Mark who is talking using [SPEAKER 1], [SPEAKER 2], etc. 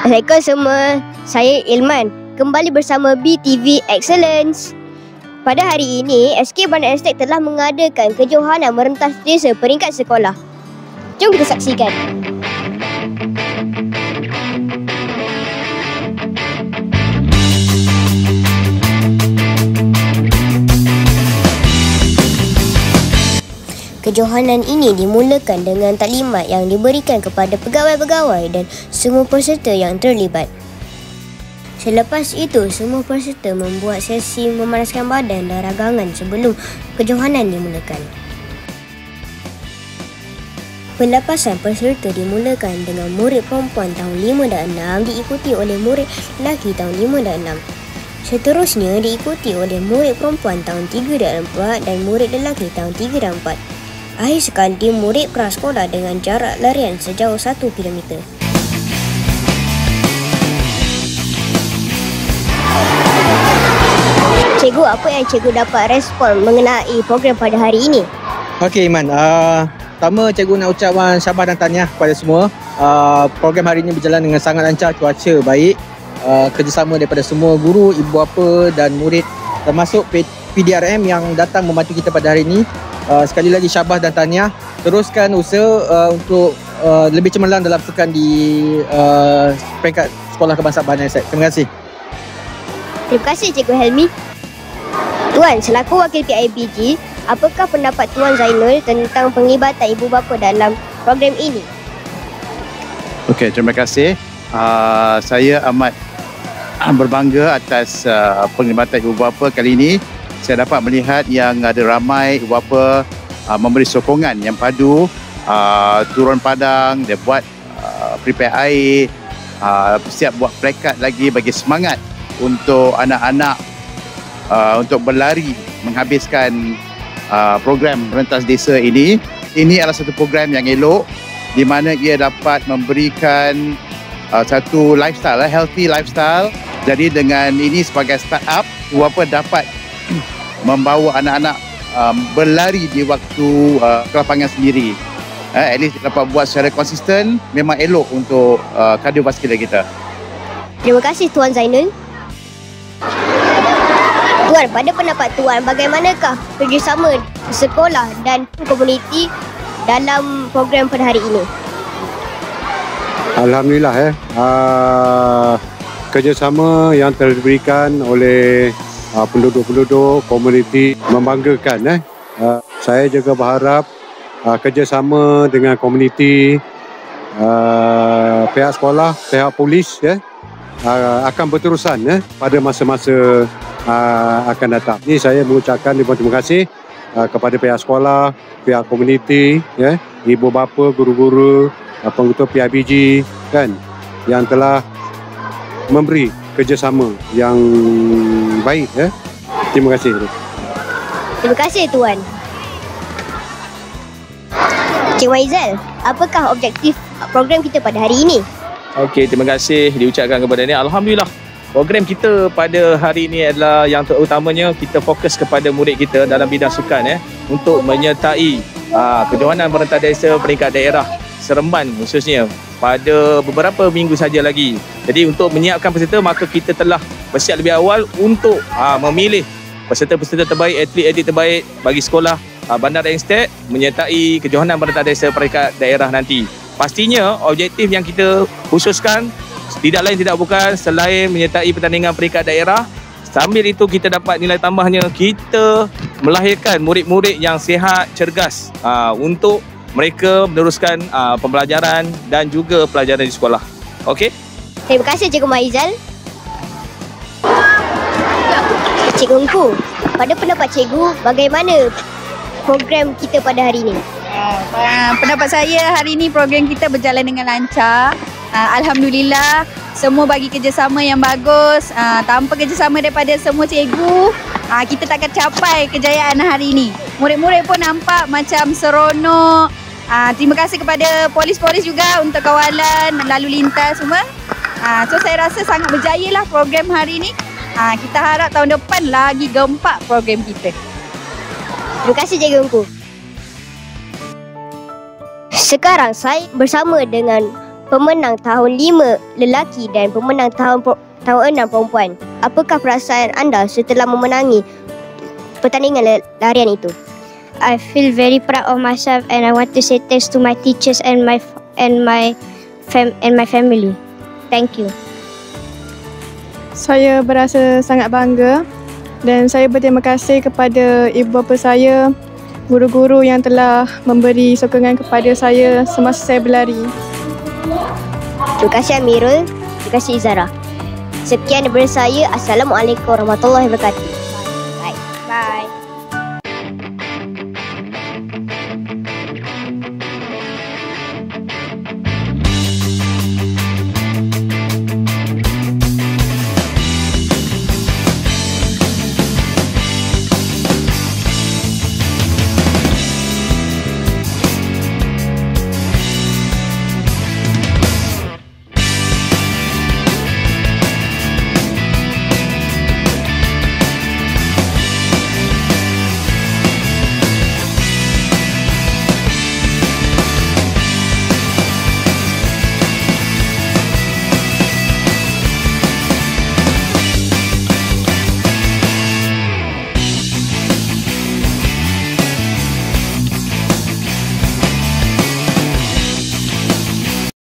[SPEAKER 1] Assalamualaikum semua, saya Ilman, kembali bersama BTV Excellence. Pada hari ini, SK Bandar Estate telah mengadakan kejohanan merentas desa peringkat sekolah. Jom kita saksikan. Kejohanan ini dimulakan dengan taklimat yang diberikan kepada pegawai-pegawai dan semua peserta yang terlibat. Selepas itu, semua peserta membuat sesi memanaskan badan dan ragangan sebelum kejohanan dimulakan. Pelepasan peserta dimulakan dengan murid perempuan tahun 5 dan 6 diikuti oleh murid lelaki tahun 5 dan 6. Seterusnya diikuti oleh murid perempuan tahun 3 dan 4 dan murid lelaki tahun 3 dan 4. Akhir sekali, murid prasekolah dengan jarak larian sejauh 1 km. Cikgu, apa yang cikgu dapat respon mengenai program pada hari ini?
[SPEAKER 2] Okey Iman, pertama cikgu nak ucapkan syabas dan tahniah kepada semua. Program hari ini berjalan dengan sangat lancar, cuaca baik, kerjasama daripada semua guru, ibu bapa dan murid, termasuk PDRM yang datang membantu kita pada hari ini. Sekali lagi syabas dan tahniah. Teruskan usaha untuk lebih cemerlang dalam sukan di peringkat sekolah kebangsaan Bandar Estate. Terima kasih.
[SPEAKER 1] Terima kasih Cikgu Helmi. Tuan, selaku wakil PIBG, apakah pendapat Tuan Zainul tentang penglibatan ibu bapa dalam program ini?
[SPEAKER 3] Okey, terima kasih. Saya amat berbangga atas penglibatan ibu bapa kali ini. Saya dapat melihat yang ada ramai ibu bapa memberi sokongan yang padu, turun padang, dia buat prepare air, siap buat plakat lagi bagi semangat untuk anak-anak untuk berlari menghabiskan program rentas desa ini. Ini adalah satu program yang elok di mana ia dapat memberikan satu lifestyle, healthy lifestyle. Jadi dengan ini sebagai startup, ibu bapa dapat membawa anak-anak berlari di waktu kelapangan sendiri. At least dapat buat secara konsisten, memang elok untuk kardiovaskular kita.
[SPEAKER 1] Terima kasih Tuan Zainul. Tuan, pada pendapat Tuan, bagaimanakah kerjasama sekolah dan komuniti dalam program pada hari ini?
[SPEAKER 4] Alhamdulillah kerjasama yang telah diberikan oleh penduduk-penduduk komuniti membanggakan. Saya juga berharap kerjasama dengan komuniti, pihak sekolah, pihak polis akan berterusan pada masa-masa akan datang. Ini saya mengucapkan terima kasih kepada pihak sekolah, pihak komuniti, ibu bapa, guru-guru, pengetua PIBG yang telah memberi kerjasama yang baik. Terima kasih.
[SPEAKER 1] Terima kasih Tuan. Cik Waizal, apakah objektif program kita pada hari ini?
[SPEAKER 5] Okey, terima kasih diucapkan kepada ni. Alhamdulillah, program kita pada hari ini adalah yang terutamanya kita fokus kepada murid kita dalam bidang sukan untuk menyertai kejohanan merentas desa peringkat daerah Seremban khususnya pada beberapa minggu saja lagi. Jadi untuk menyiapkan peserta, maka kita telah bersiap lebih awal untuk memilih peserta-peserta terbaik, atlet-atlet terbaik bagi sekolah Bandar Estate menyertai kejohanan merentas desa peringkat daerah nanti. Pastinya objektif yang kita khususkan tidak lain tidak bukan selain menyertai pertandingan peringkat daerah, sambil itu kita dapat nilai tambahnya, kita melahirkan murid-murid yang sihat, cergas untuk mereka meneruskan pembelajaran dan juga pelajaran di sekolah. Okey?
[SPEAKER 1] Terima kasih Cikgu Maizal. Cikgu Engku, pada pendapat Cikgu, bagaimana program kita pada hari ini?
[SPEAKER 6] Pendapat saya, hari ini program kita berjalan dengan lancar. Alhamdulillah, semua bagi kerjasama yang bagus. Tanpa kerjasama daripada semua cikgu, kita takkan capai kejayaan hari ini. Murid-murid pun nampak macam seronok. Terima kasih kepada polis-polis juga untuk kawalan lalu lintas semua. So saya rasa sangat berjaya lah program hari ini. Kita harap tahun depan lagi gempak program kita.
[SPEAKER 1] Terima kasih Cikgu Engku. Sekarang saya bersama dengan pemenang tahun 5 lelaki dan pemenang tahun 6 perempuan. Apakah perasaan anda setelah memenangi pertandingan larian itu?
[SPEAKER 7] I feel very proud of myself and I want to say thanks to my teachers and my family. Thank you.
[SPEAKER 8] Saya berasa sangat bangga dan saya berterima kasih kepada ibu bapa saya, guru-guru yang telah memberi sokongan kepada saya semasa saya berlari.
[SPEAKER 1] Terima kasih Amirul, terima kasih Izara. Sekian daripada saya. Assalamualaikum warahmatullahi wabarakatuh.